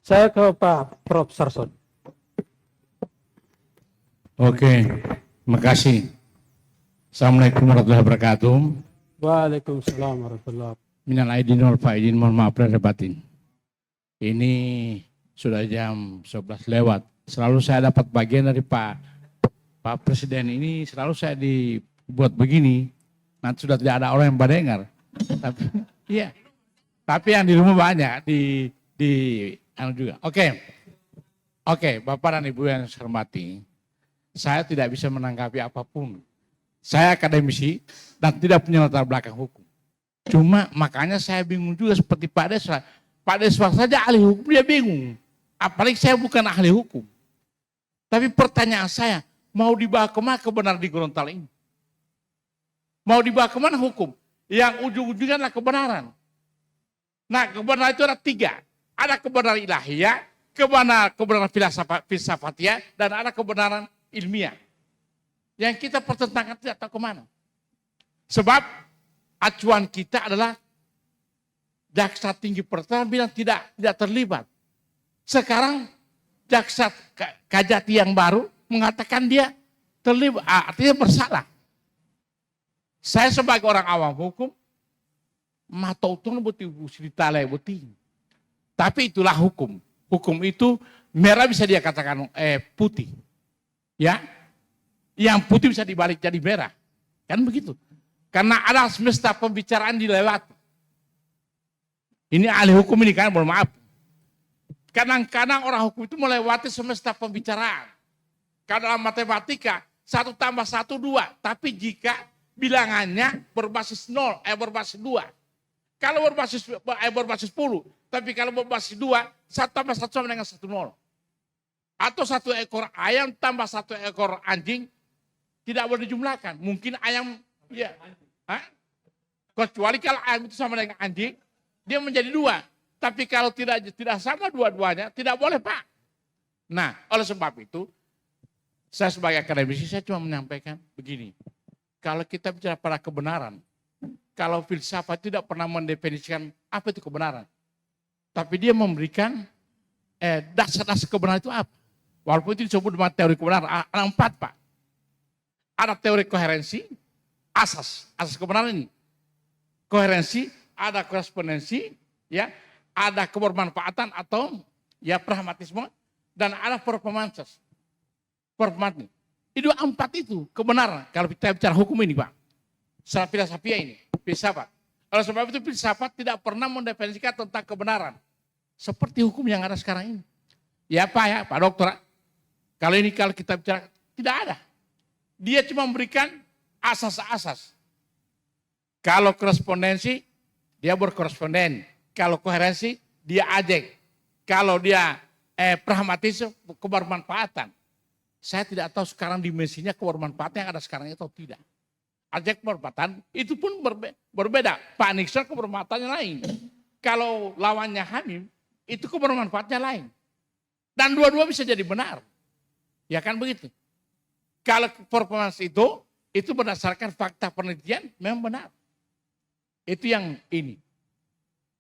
Saya ke Pak Prof. Sarson. Oke, makasih. Assalamualaikum warahmatullahi wabarakatuh. Waalaikumsalam warahmatullahi wabarakatuh. Minal aidin wal faizin, mohon maaf lahir batin. Ini sudah jam 11 lewat. Selalu saya dapat bagian dari Pak Presiden ini, selalu saya dibuat begini. Nanti sudah tidak ada orang yang mendengar. Tapi, iya. Tapi yang di rumah banyak, juga. Oke, Bapak dan Ibu yang saya hormati, saya tidak bisa menanggapi apapun. Saya akademisi dan tidak punya latar belakang hukum. Cuma makanya saya bingung juga seperti Pak Deswa. Pak Deswa saja ahli hukum, dia bingung. Apalagi saya bukan ahli hukum. Tapi pertanyaan saya, mau dibawa kemana kebenaran di Gorontalo ini? Mau dibawa kemana hukum? Yang ujung-ujungnya adalah kebenaran. Nah, kebenaran itu ada 3. Ada kebenaran ilahiyah, kebenaran filsafatiyah, dan ada kebenaran ilmiah. Yang kita pertentangkan tidak tahu kemana. Sebab acuan kita adalah jaksa tinggi pertama bilang tidak terlibat. Sekarang jaksa Kajati yang baru mengatakan dia terlibat, artinya bersalah. Saya sebagai orang awam hukum, matau tuh buti cerita lah buti. Tapi itulah hukum. Hukum itu merah bisa dia katakan putih. Ya. Yang putih bisa dibalik jadi merah. Kan begitu. Karena ada semesta pembicaraan dilewati. Ini ahli hukum ini kan, mohon maaf. Kadang-kadang orang hukum itu melewati semesta pembicaraan. Kalau dalam matematika 1 tambah 1 2. Tapi jika bilangannya berbasis 0, berbasis 2. Kalau berbasis 10, tapi kalau berbasis 2, 1 tambah 1 sama dengan 1 0. Atau 1 ekor ayam tambah 1 ekor anjing tidak boleh dijumlahkan. Mungkin ayam, ya. Kecuali kalau ayam itu sama dengan anjing, dia menjadi 2. Tapi kalau tidak sama dua-duanya, tidak boleh Pak. Nah, oleh sebab itu, saya sebagai akademisi, saya cuma menyampaikan begini. Kalau kita bicara pada kebenaran, kalau filsafat tidak pernah mendefinisikan apa itu kebenaran. Tapi dia memberikan dasar-dasar kebenaran itu apa. Walaupun itu disebut dengan teori kebenaran, ada 4 Pak. Ada teori koherensi, asas kebenaran ini. Koherensi, ada korespondensi, ya, ada kebermanfaatan atau ya pragmatisme, dan ada performances. Performance. Itu 4 itu kebenaran. Kalau kita bicara hukum ini Pak. Secara filsafia ini, filsafat. Oleh sebab itu filsafat tidak pernah mendefinisikan tentang kebenaran. Seperti hukum yang ada sekarang ini. Ya Pak Dokter. Kalau kita bicara, tidak ada. Dia cuma memberikan asas-asas. Kalau korespondensi, dia berkoresponden. Kalau koherensi, dia ajek. Kalau dia pragmatisme, kebermanfaatan. Saya tidak tahu sekarang dimensinya kebermanfaatan yang ada sekarang itu atau tidak. Ajak kebermanfaatan itu pun berbeda. Pak Nixon kebermanfaatannya lain. Kalau lawannya Hamim, itu kebermanfaatnya lain. Dan dua-dua bisa jadi benar. Ya kan begitu. Kalau performance itu berdasarkan fakta penelitian memang benar. Itu yang ini.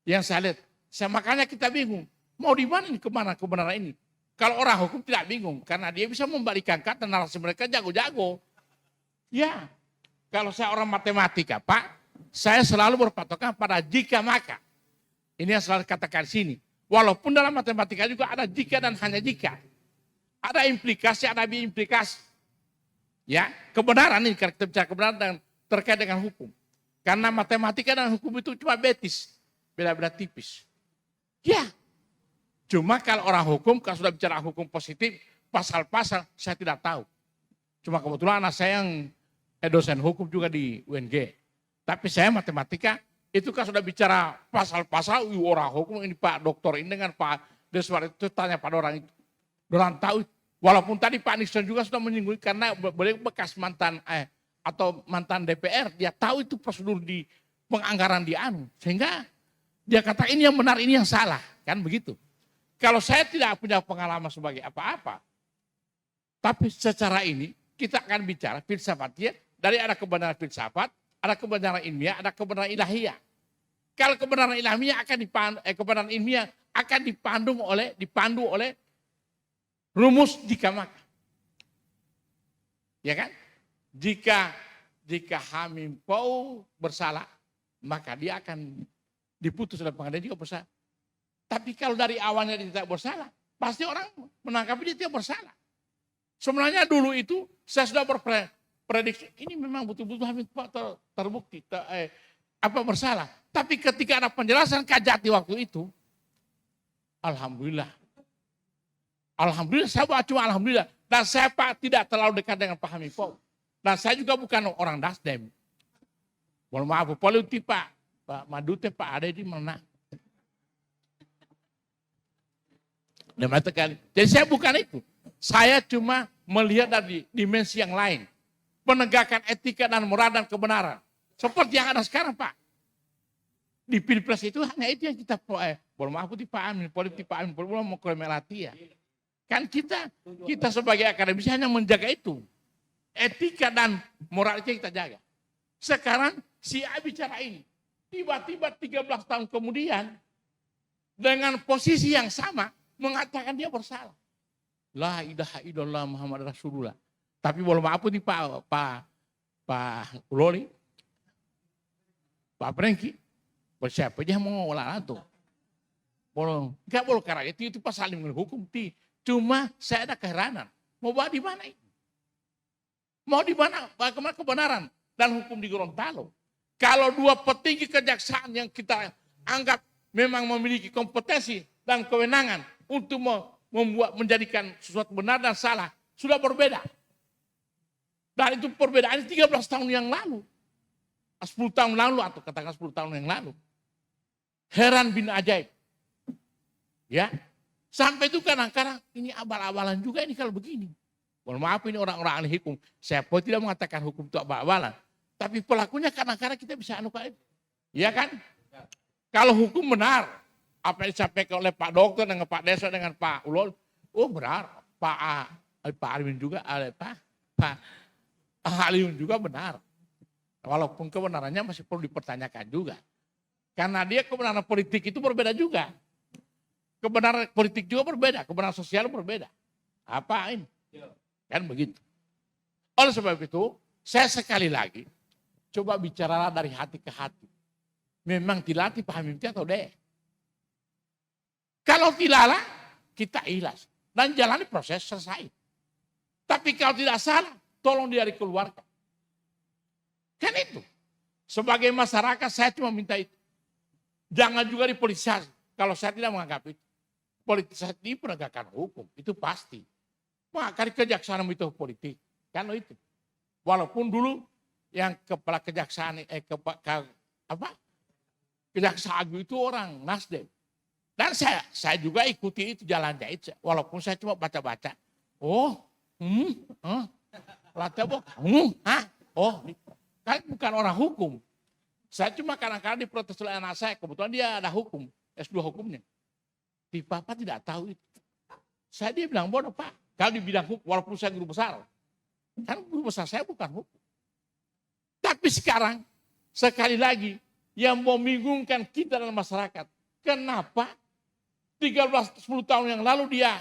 Yang saya lihat. Makanya kita bingung. Mau di mana ini kemana kebenaran ini? Kalau orang hukum tidak bingung. Karena dia bisa membalikkan kata narasi mereka jago-jago. Ya. Kalau saya orang matematika Pak. Saya selalu berpatokan pada jika maka. Ini yang selalu katakan sini. Walaupun dalam matematika juga ada jika dan hanya jika. Ada implikasi, ada implikasi. Ya, kebenaran ini kita bicara kebenaran dan terkait dengan hukum. Karena matematika dan hukum itu cuma betis, beda-beda tipis. Ya, cuma kalau orang hukum, kalau sudah bicara hukum positif, pasal-pasal saya tidak tahu. Cuma kebetulan anak saya yang dosen hukum juga di UNG. Tapi saya matematika, itu kan sudah bicara pasal-pasal, orang hukum ini Pak Doktor ini dengan Pak Deswar itu tanya pada orang itu. Orang tahu. Walaupun tadi Pak Nixon juga sudah menyinggung karena boleh bekas mantan atau mantan DPR, dia tahu itu prosedur di penganggaran di anu. Sehingga dia kata ini yang benar, ini yang salah. Kan begitu. Kalau saya tidak punya pengalaman sebagai apa-apa, tapi secara ini kita akan bicara filsafatnya dari ada kebenaran filsafat, ada kebenaran ilmiah, ada kebenaran ilahiyah. Kalau kebenaran ilmiah akan kebenaran ilmiah akan dipandu oleh rumus jika maka. Ya kan? Jika Hamim Pau bersalah, maka dia akan diputus oleh pengadilan juga bersalah. Tapi kalau dari awalnya dia tidak bersalah, pasti orang menangkap dia tidak bersalah. Sebenarnya dulu itu saya sudah berprediksi, ini memang betul-betul Hamim Pau terbukti bersalah. Tapi ketika ada penjelasan Kajati waktu itu, alhamdulillah. Alhamdulillah, saya cuma alhamdulillah. Dan saya Pak tidak terlalu dekat dengan Pak Hamim Pau. Dan saya juga bukan orang Nasdem. Mohon maaf, politik Pak Madute, Pak ada di mana. Jadi saya bukan itu. Saya cuma melihat dari dimensi yang lain. Penegakan etika dan moral dan kebenaran. Seperti yang ada sekarang Pak. Di Pilpres itu hanya itu yang kita, mohon maaf Pak Amin, politik Pak Amin, belum mau ke Melati ya. Kan kita sebagai akademisi hanya menjaga itu. Etika dan moral itu kita jaga. Sekarang si A bicara ini. Tiba-tiba 13 tahun kemudian, dengan posisi yang sama, mengatakan dia bersalah. La ilaha illallah Muhammad Rasulullah. Tapi boleh maaf nih Pak Loli, Pak Prengki, siapa aja mau olah itu. Enggak boleh karena itu pasal hukum. Cuma saya ada keheranan. Mau bawa di mana ini? Mau di mana? Bagaimana kebenaran dan hukum di Gorontalo? Kalau dua petinggi kejaksaan yang kita anggap memang memiliki kompetensi dan kewenangan untuk menjadikan sesuatu benar dan salah, sudah berbeda. Dan itu perbedaannya 13 tahun yang lalu. 10 tahun lalu atau katakan 10 tahun yang lalu. Heran bin ajaib. Ya. Sampai itu kadang-kadang ini abal-abalan juga ini kalau begini. Mohon maaf ini orang-orang ahli hukum. Saya pun tidak mengatakan hukum itu abal-abalan. Tapi pelakunya kadang-kadang kita bisa anukan. Iya kan? Kalau hukum benar. Apa yang disampaikan oleh Pak Dokter dengan Pak Desa dengan Pak Ulol. Oh benar. Pak Arwin juga. Pak Aliun juga benar. Walaupun kebenarannya masih perlu dipertanyakan juga. Karena dia kebenaran politik itu berbeda juga. Kebenaran politik juga berbeda, kebenaran sosial berbeda. Apa ini? Kan begitu. Oleh sebab itu, saya sekali lagi coba bicara dari hati ke hati. Memang dilatih paham itu atau deh? Kalau tidak, kita ikhlas dan jalani proses selesai. Tapi kalau tidak salah, tolong dia dikeluarkan. Kan itu. Sebagai masyarakat saya cuma minta itu. Jangan juga dipolitisasi. Kalau saya tidak menganggap itu. Politisasi di penegakan hukum, itu pasti. Maka kejaksaan itu politik. Kan itu. Walaupun dulu yang kepala kejaksaan, Kejaksaan Agung itu orang Nasdem. Dan saya juga ikuti itu jalannya itu. Walaupun saya cuma baca-baca. Kan bukan orang hukum. Saya cuma kadang-kadang diprotes oleh anak saya. Kebetulan dia ada hukum, S2 hukumnya. Di Papa tidak tahu itu. Dia bilang bodoh Pak. Kalau di bidang hukum, walaupun saya guru besar. Kan guru besar saya bukan hukum. Tapi sekarang, sekali lagi, yang membingungkan kita dalam masyarakat. Kenapa 10 tahun yang lalu dia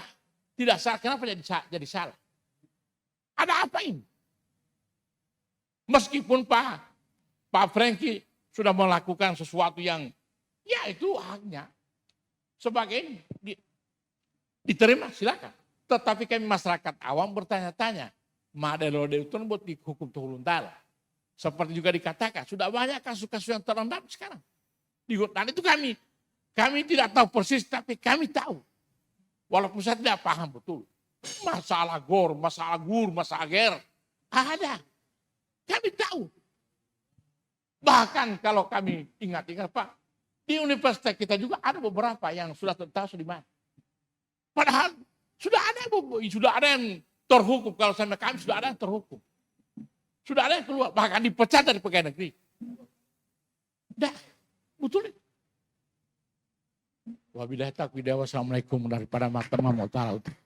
tidak salah, kenapa jadi salah? Ada apa ini? Meskipun Pak Franky sudah melakukan sesuatu yang, ya itu haknya. Sebagai diterima silakan. Tetapi kami masyarakat awam bertanya-tanya. Madelo itu buat dihukum Gorontalo. Seperti juga dikatakan, sudah banyak kasus-kasus yang terendam sekarang. Dan itu kami tidak tahu persis, tapi kami tahu. Walaupun saya tidak paham betul. Masalah GOR, masalah GUR, masalah GER. Ada. Kami tahu. Bahkan kalau kami ingat-ingat Pak, di universitas kita juga ada beberapa yang sudah tahu di mana. Padahal sudah ada yang terhukum. Kalau sama kami sudah ada yang terhukum. Sudah ada yang keluar, bahkan dipecat dari pegawai negeri. Dah, betul. Wabillahi taufiq, wassalamualaikum warahmatullahi wabarakatuh.